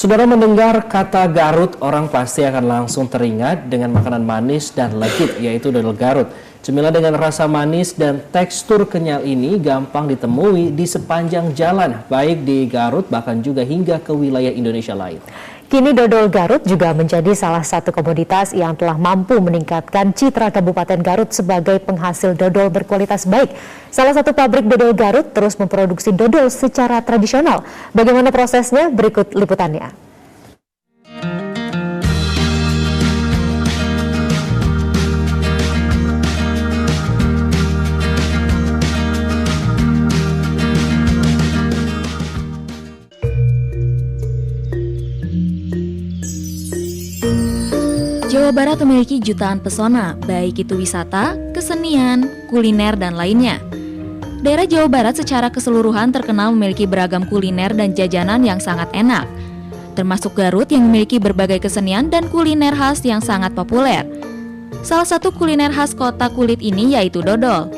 Saudara mendengar kata Garut, orang pasti akan langsung teringat dengan makanan manis dan legit, yaitu dodol Garut. Cemilan dengan rasa manis dan tekstur kenyal ini gampang ditemui di sepanjang jalan, baik di Garut bahkan juga hingga ke wilayah Indonesia lain. Kini dodol Garut juga menjadi salah satu komoditas yang telah mampu meningkatkan citra Kabupaten Garut sebagai penghasil dodol berkualitas baik. Salah satu pabrik dodol Garut terus memproduksi dodol secara tradisional. Bagaimana prosesnya? Berikut liputannya. Jawa Barat memiliki jutaan pesona, baik itu wisata, kesenian, kuliner, dan lainnya. Daerah Jawa Barat secara keseluruhan terkenal memiliki beragam kuliner dan jajanan yang sangat enak, termasuk Garut yang memiliki berbagai kesenian dan kuliner khas yang sangat populer. Salah satu kuliner khas kota kulit ini yaitu dodol.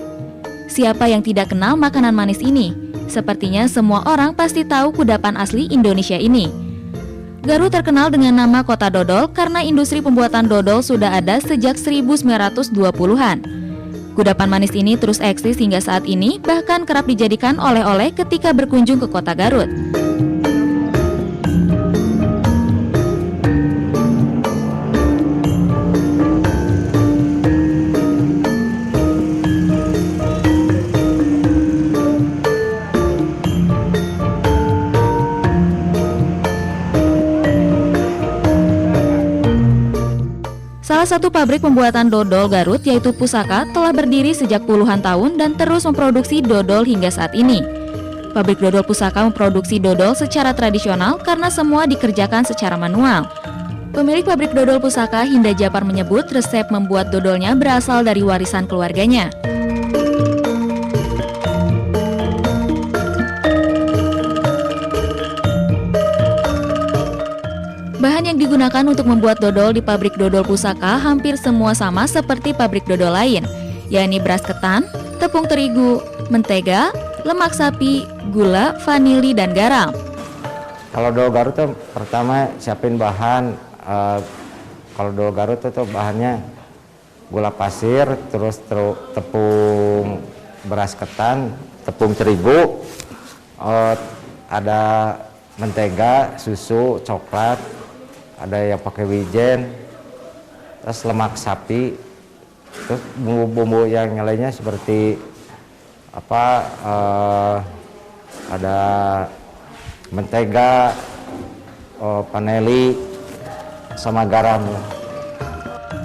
Siapa yang tidak kenal makanan manis ini? Sepertinya semua orang pasti tahu kudapan asli Indonesia ini. Garut terkenal dengan nama Kota Dodol karena industri pembuatan dodol sudah ada sejak 1920-an. Kudapan manis ini terus eksis hingga saat ini, bahkan kerap dijadikan oleh-oleh ketika berkunjung ke Kota Garut. Salah satu pabrik pembuatan dodol Garut yaitu Pusaka telah berdiri sejak puluhan tahun dan terus memproduksi dodol hingga saat ini. Pabrik dodol Pusaka memproduksi dodol secara tradisional karena semua dikerjakan secara manual. Pemilik pabrik dodol Pusaka, Hinda Japar, menyebut resep membuat dodolnya berasal dari warisan keluarganya. Bahan yang digunakan untuk membuat dodol di pabrik dodol Pusaka hampir semua sama seperti pabrik dodol lain, yakni beras ketan, tepung terigu, mentega, lemak sapi, gula, vanili, dan garam. Kalau dodol Garut tuh pertama siapin bahan. Kalau dodol Garut tuh bahannya gula pasir, terus tepung beras ketan, tepung terigu, ada mentega, susu, coklat, ada yang pakai wijen, terus lemak sapi, terus bumbu-bumbu yang lainnya seperti ada mentega, vanili, sama garam.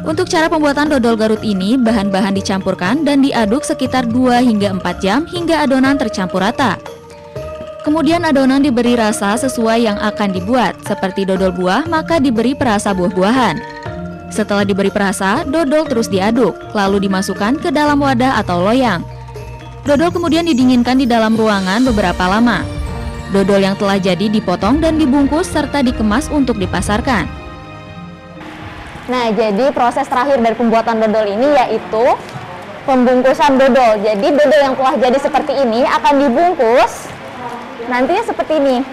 Untuk cara pembuatan dodol Garut ini, bahan-bahan dicampurkan dan diaduk sekitar 2 hingga 4 jam hingga adonan tercampur rata. Kemudian adonan diberi rasa sesuai yang akan dibuat, seperti dodol buah maka diberi perasa buah-buahan. Setelah diberi perasa, dodol terus diaduk, lalu dimasukkan ke dalam wadah atau loyang. Dodol kemudian didinginkan di dalam ruangan beberapa lama. Dodol yang telah jadi dipotong dan dibungkus serta dikemas untuk dipasarkan. Nah, jadi proses terakhir dari pembuatan dodol ini yaitu pembungkusan dodol. Jadi dodol yang telah jadi seperti ini akan dibungkus nantinya seperti ini.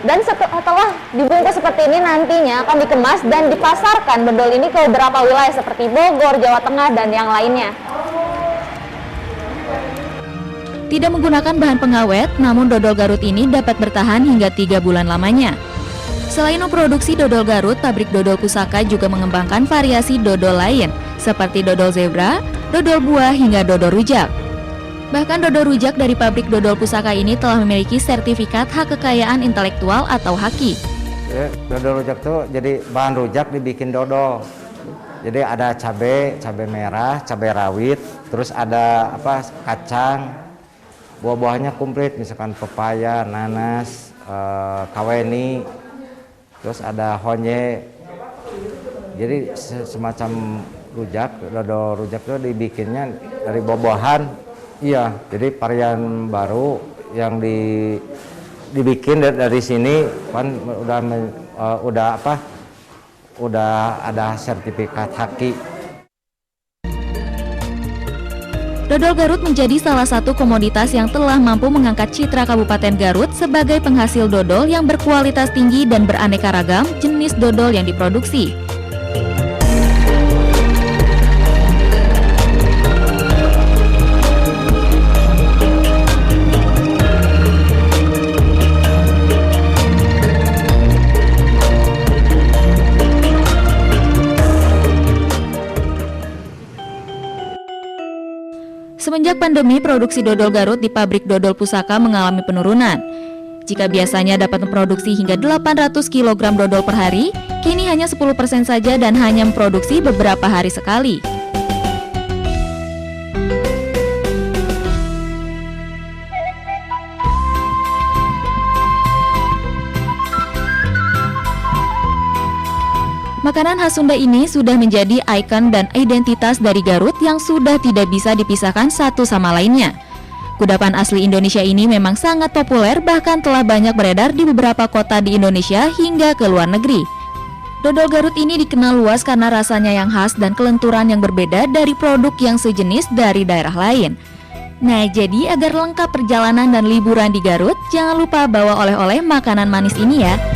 Dan setelah dibungkus seperti ini nantinya akan dikemas dan dipasarkan dodol ini ke beberapa wilayah seperti Bogor, Jawa Tengah, dan yang lainnya. Tidak menggunakan bahan pengawet, namun dodol Garut ini dapat bertahan hingga 3 bulan lamanya. Selain memproduksi dodol Garut, pabrik dodol Pusaka juga mengembangkan variasi dodol lain, seperti dodol zebra, dodol buah, hingga dodol rujak. Bahkan dodol rujak dari pabrik dodol Pusaka ini telah memiliki sertifikat hak kekayaan intelektual atau HAKI. Dodol rujak tuh jadi bahan rujak dibikin dodol. Jadi ada cabai merah, cabai rawit, terus ada kacang, buah-buahnya komplit, misalkan pepaya, nanas, kaweni, terus ada honye. Jadi semacam rujak, dodol rujak itu dibikinnya dari buah-buahan. Iya, jadi varian baru yang dibikin dari sini kan udah ada sertifikat HAKI. Dodol Garut menjadi salah satu komoditas yang telah mampu mengangkat citra Kabupaten Garut sebagai penghasil dodol yang berkualitas tinggi dan beraneka ragam jenis dodol yang diproduksi. Semenjak pandemi, produksi dodol Garut di pabrik dodol pusaka mengalami penurunan. Jika biasanya dapat memproduksi hingga 800 kg dodol per hari, kini hanya 10% saja dan hanya memproduksi beberapa hari sekali. Makanan khas Sunda ini sudah menjadi ikon dan identitas dari Garut yang sudah tidak bisa dipisahkan satu sama lainnya. Kudapan asli Indonesia ini memang sangat populer, bahkan telah banyak beredar di beberapa kota di Indonesia hingga ke luar negeri. Dodol Garut ini dikenal luas karena rasanya yang khas dan kelenturan yang berbeda dari produk yang sejenis dari daerah lain. Nah, jadi agar lengkap perjalanan dan liburan di Garut, jangan lupa bawa oleh-oleh makanan manis ini ya.